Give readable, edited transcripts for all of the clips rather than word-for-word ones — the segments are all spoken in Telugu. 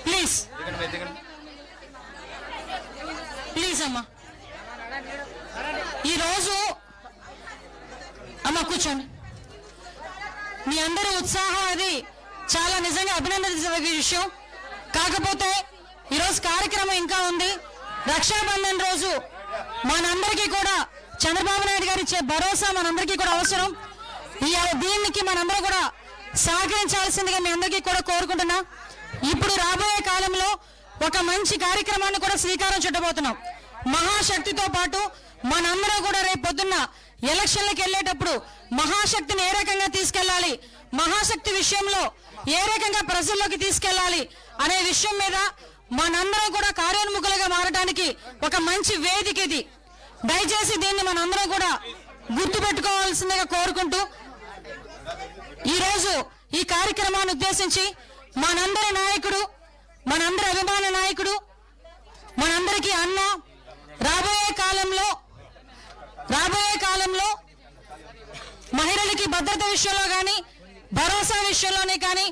ప్లీజ్ ప్లీజ్ అమ్మా. ఈరోజు అమ్మ కూర్చోండి. మీ అందరి ఉత్సాహం అది చాలా నిజంగా అభినందించదగ్గ విషయం. కాకపోతే ఈరోజు కార్యక్రమం ఇంకా ఉంది. రక్షాబంధన్ రోజు మనందరికీ కూడా చంద్రబాబు నాయుడు గారు ఇచ్చే భరోసా మనందరికీ కూడా అవసరం. దీనికి మనందరూ కూడా సహకరించాల్సిందిగా మీ అందరికీ కూడా కోరుకుంటున్నా. ఇప్పుడు రాబోయే కాలంలో ఒక మంచి కార్యక్రమాన్ని కూడా శ్రీకారం చుట్టబోతున్నాం. మహాశక్తితో పాటు మనందరం కూడా రేపు పొద్దున్న ఎలక్షన్లకు వెళ్ళేటప్పుడు మహాశక్తిని ఏ రకంగా తీసుకెళ్లాలి, మహాశక్తి విషయంలో ఏ రకంగా ప్రజల్లోకి తీసుకెళ్లాలి అనే విషయం మీద మనందరం కూడా కార్యోన్ముఖులుగా మారడానికి ఒక మంచి వేదిక ఇది. దయచేసి దీన్ని మనందరం కూడా గుర్తు పెట్టుకోవాల్సిందిగా కోరుకుంటూ ఈరోజు ఈ కార్యక్రమాన్ని ఉద్దేశించి మనందరి నాయకుడు, మనందరి అభిమాన నాయకుడు, మనందరికీ అన్న రాబోయే కాలంలో మహిళలకి భద్రత విషయంలో కానీ భరోసా విషయంలోనే కానీ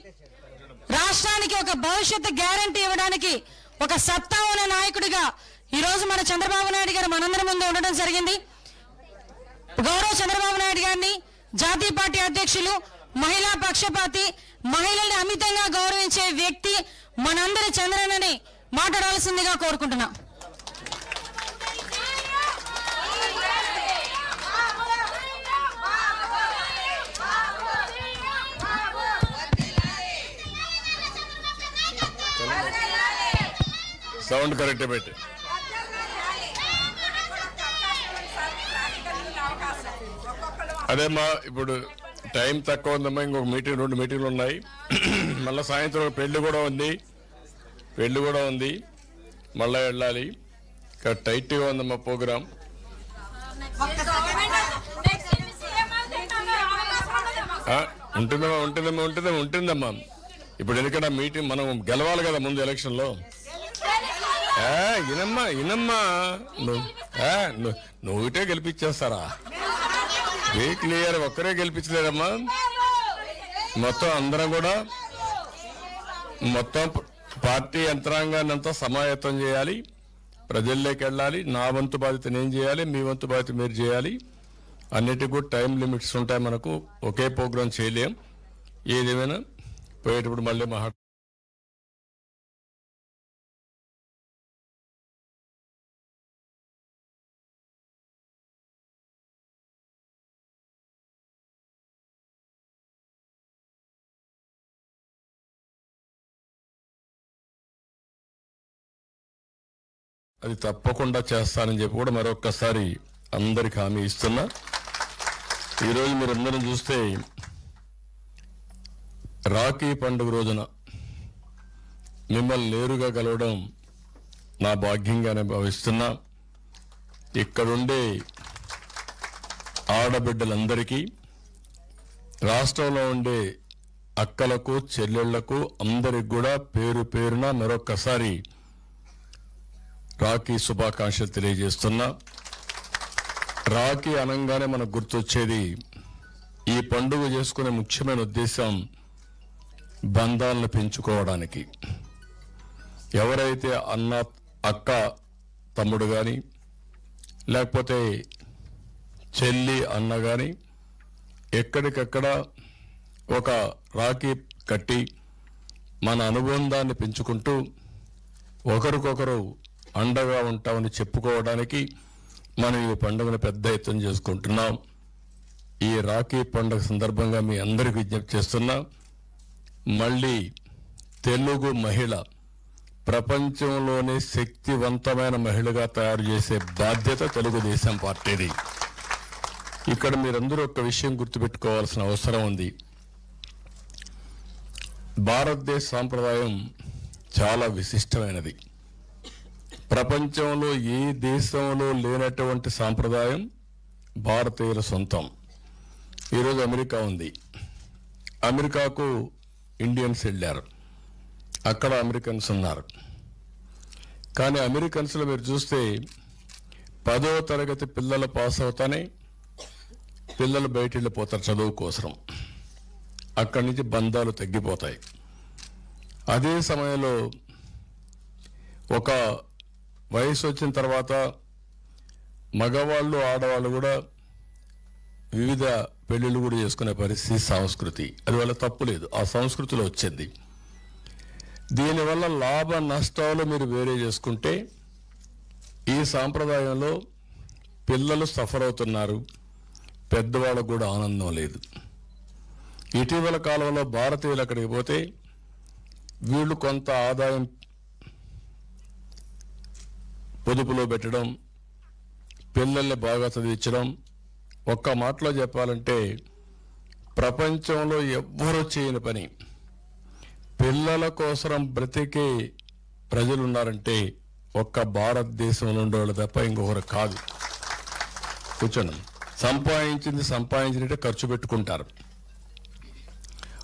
రాష్ట్రానికి ఒక భవిష్యత్తు గ్యారంటీ ఇవ్వడానికి ఒక సత్తా ఉన్న నాయకుడిగా ఈరోజు మన చంద్రబాబు నాయుడు గారు మనందరి ముందు ఉండడం జరిగింది. గౌరవ చంద్రబాబు నాయుడు గారిని జాతీయ పార్టీ అధ్యక్షులు, మహిళా పక్షపాతి, మహిళల్ని అమితంగా గౌరవించే వ్యక్తి మనందరి చంద్రన్నని మాట్లాడాల్సిందిగా కోరుకుంటున్నా. సౌండ్ కరెక్ట్ పెట్టి. అదేమ్మా, ఇప్పుడు టైం తక్కువ ఉందమ్మా. ఇంకొక మీటింగ్, 2 మీటింగ్లు ఉన్నాయి. మళ్ళీ సాయంత్రం పెళ్లి కూడా ఉంది, మళ్ళీ వెళ్ళాలి. ఇక్కడ టైట్గా ఉందమ్మా ప్రోగ్రాం. ఉంటుందమ్మా. ఇప్పుడు ఎందుకంటే మీటింగ్ మనం గెలవాలి కదా ముందు ఎలక్షన్లో. ఇనమ్మా నువ్వుటే గెలిపించేస్తారా? క్లియర్, ఒక్కరే గెలిపించలేదమ్మా. మొత్తం అందరం కూడా మొత్తం పార్టీ యంత్రాంగాన్ని అంతా సమాయత్తం చేయాలి, ప్రజల్లోకి వెళ్ళాలి. నా వంతు బాధ్యత నేను చేయాలి, మీ వంతు బాధ్యత మీరు చేయాలి. అన్నిటికీ కూడా టైం లిమిట్స్ ఉంటాయి మనకు. ఒకే ప్రోగ్రాం చేయలేం. ఏదేమైనా పోయేటప్పుడు మళ్ళీ అది తప్పకుండా చేస్తానని చెప్పి కూడా మరొక్కసారి అందరికి హామీ ఇస్తున్నా. ఈరోజు మీరందరం చూస్తే రాఖీ పండుగ రోజున మిమ్మల్ని నేరుగా కలవడం నా భాగ్యంగానే భావిస్తున్నా. ఇక్కడుండే ఆడబిడ్డలందరికీ, రాష్ట్రంలో ఉండే అక్కలకు, చెల్లెళ్లకు అందరికి కూడా పేరు పేరున మరొక్కసారి రాఖీ శుభాకాంక్షలు తెలియజేస్తున్నా. రాఖీ అనంగానే మనకు గుర్తొచ్చేది, ఈ పండుగ చేసుకునే ముఖ్యమైన ఉద్దేశం బంధాలను పెంచుకోవడానికి. ఎవరైతే అన్న, అక్క, తమ్ముడు కానీ, లేకపోతే చెల్లి, అన్న కానీ ఎక్కడికక్కడ ఒక రాఖీ కట్టి మన అనుబంధాన్ని పెంచుకుంటూ ఒకరికొకరు అండగా ఉంటామని చెప్పుకోవడానికి మనం ఈ పండుగను పెద్ద ఎత్తున చేసుకుంటున్నాం. ఈ రాఖీ పండుగ సందర్భంగా మీ అందరికి విజ్ఞప్తి చేస్తున్నా, మళ్ళీ తెలుగు మహిళ ప్రపంచంలోనే శక్తివంతమైన మహిళగా తయారు చేసే బాధ్యత తెలుగుదేశం పార్టీది. ఇక్కడ మీరందరూ ఒక విషయం గుర్తుపెట్టుకోవాల్సిన అవసరం ఉంది. భారతదేశ సాంప్రదాయం చాలా విశిష్టమైనది. ప్రపంచంలో ఏ దేశంలో లేనటువంటి సాంప్రదాయం భారతీయుల సొంతం. ఈరోజు అమెరికా ఉంది, అమెరికాకు ఇండియన్స్ వెళ్ళారు, అక్కడ అమెరికన్స్ ఉన్నారు. కానీ అమెరికన్స్లో మీరు చూస్తే 10వ తరగతి పిల్లలు పాస్ అవుతానే పిల్లలు బయట వెళ్ళిపోతారు చదువు కోసం. అక్కడి నుంచి బంధాలు తగ్గిపోతాయి. అదే సమయంలో ఒక వయసు వచ్చిన తర్వాత మగవాళ్ళు ఆడవాళ్ళు కూడా వివిధ పెళ్లిళ్ళు కూడా చేసుకునే పరిస్థితి సంస్కృతి. అది వల్ల తప్పు లేదు, ఆ సంస్కృతిలో వచ్చింది. దీనివల్ల లాభ నష్టాలు మీరు వేరే చేసుకుంటే ఈ సాంప్రదాయంలో పిల్లలు సఫర్ అవుతున్నారు, పెద్దవాళ్ళకు కూడా ఆనందం లేదు. ఇటీవల కాలంలో భారతీయులు అక్కడికి పోతే వీళ్ళు కొంత ఆదాయం పొదుపులో పెట్టడం, పిల్లల్ని బాగా చదివించడం. ఒక్క మాటలో చెప్పాలంటే ప్రపంచంలో ఎవ్వరూ చేయని పని. పిల్లల కోసం బ్రతికే ప్రజలు ఉన్నారంటే ఒక్క భారతదేశంలో ఉండేవాళ్ళు తప్ప ఇంకొకరు కాదు. కూర్చోండి. సంపాదించినట్టే ఖర్చు పెట్టుకుంటారు.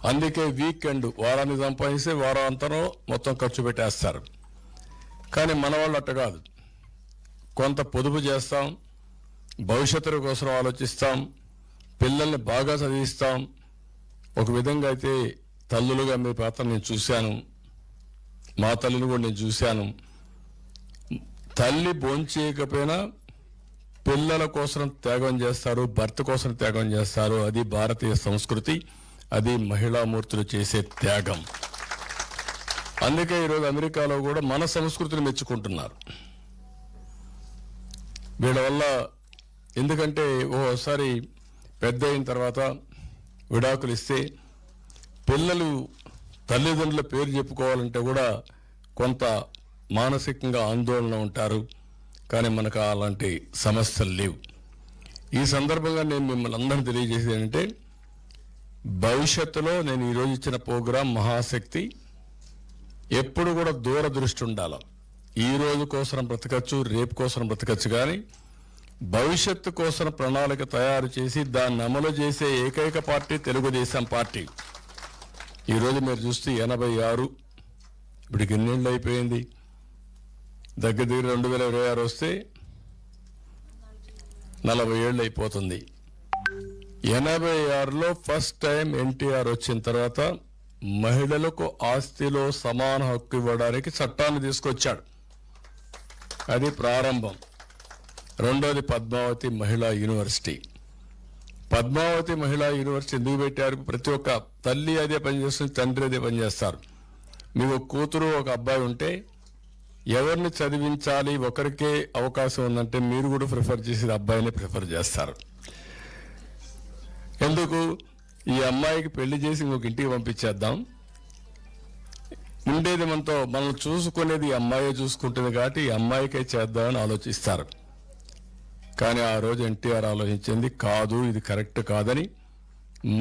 అందుకే వీకెండ్ వారాన్ని సంపాదిస్తే వారాంతరం మొత్తం ఖర్చు పెట్టేస్తారు. కానీ మన వాళ్ళు అట్ట కాదు. కొంత పొదుపు చేస్తాం, భవిష్యత్తు కోసం ఆలోచిస్తాం, పిల్లల్ని బాగా చదివిస్తాం. ఒక విధంగా అయితే తల్లులుగా మీ పాత్ర నేను చూశాను, మా తల్లిని కూడా నేను చూశాను. తల్లి భోంచేయకపోయినా పిల్లల కోసం త్యాగం చేస్తారు, భర్త కోసం త్యాగం చేస్తారు. అది భారతీయ సంస్కృతి, అది మహిళామూర్తులు చేసే త్యాగం. అందుకే ఈరోజు అమెరికాలో కూడా మన సంస్కృతిని మెచ్చుకుంటున్నారు వీళ్ళ వల్ల. ఎందుకంటే ఓసారి పెద్ద అయిన తర్వాత విడాకులు ఇస్తే పిల్లలు తల్లిదండ్రుల పేరు చెప్పుకోవాలంటే కూడా కొంత మానసికంగా ఆందోళన ఉంటారు. కానీ మనకు అలాంటి సమస్యలు లేవు. ఈ సందర్భంగా నేను మిమ్మల్ని అందరినీ తెలియజేసేది ఏంటంటే, భవిష్యత్తులో నేను ఈరోజు ఇచ్చిన ప్రోగ్రాం మహాశక్తి ఎప్పుడు కూడా దూరదృష్టి ఉండాలి. ఈ రోజు కోసం బ్రతకచ్చు, రేపు కోసం బ్రతకచ్చు, కానీ భవిష్యత్తు కోసం ప్రణాళిక తయారు చేసి దాన్ని అమలు చేసే ఏకైక పార్టీ తెలుగుదేశం పార్టీ. ఈరోజు మీరు చూస్తే 86, ఇప్పటికి ఎన్నేళ్ళు అయిపోయింది? దగ్గర 2026 వస్తే 40 ఏళ్ళు అయిపోతుంది. 86లో ఫస్ట్ టైం ఎన్టీఆర్ వచ్చిన తర్వాత మహిళలకు ఆస్తిలో సమాన హక్కు ఇవ్వడానికి చట్టాన్ని తీసుకొచ్చాడు. అది ప్రారంభం. రెండోది పద్మావతి మహిళా యూనివర్సిటీ. పద్మావతి మహిళా యూనివర్సిటీ ఎందుకు పెట్టారు? ప్రతి ఒక్క తల్లి అదే పనిచేస్తుంది, తండ్రి అదే పనిచేస్తారు. మీకు కూతురు ఒక అబ్బాయి ఉంటే ఎవరిని చదివించాలి, ఒకరికే అవకాశం ఉందంటే మీరు కూడా ప్రిఫర్ చేసేది అబ్బాయిని ప్రిఫర్ చేస్తారు. ఎందుకు? ఈ అమ్మాయికి పెళ్లి చేసి ఇంకొక ఇంటికి పంపించేద్దాం, ఉండేది మనతో, మనం చూసుకునేది ఈ అమ్మాయి చూసుకుంటుంది కాబట్టి ఈ అమ్మాయికే చేద్దామని ఆలోచిస్తారు. కానీ ఆ రోజు ఎన్టీఆర్ ఆలోచించింది కాదు, ఇది కరెక్ట్ కాదని.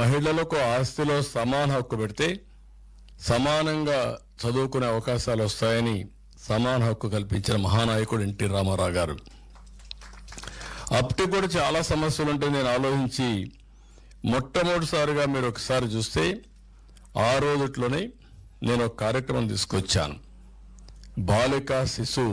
మహిళలకు ఆస్తిలో సమాన హక్కు పెడితే సమానంగా చదువుకునే అవకాశాలు వస్తాయని సమాన హక్కు కల్పించిన మహానాయకుడు ఎన్టీ రామారావు గారు. అప్పటికి కూడా చాలా సమస్యలు ఉంటాయి. నేను ఆలోచించి మొట్టమొదటిసారిగా మీరు ఒకసారి చూస్తే ఆ రోజుట్లోనే నేను ఒక కార్యక్రమం తీసుకొచ్చాను. బాలికా శిశు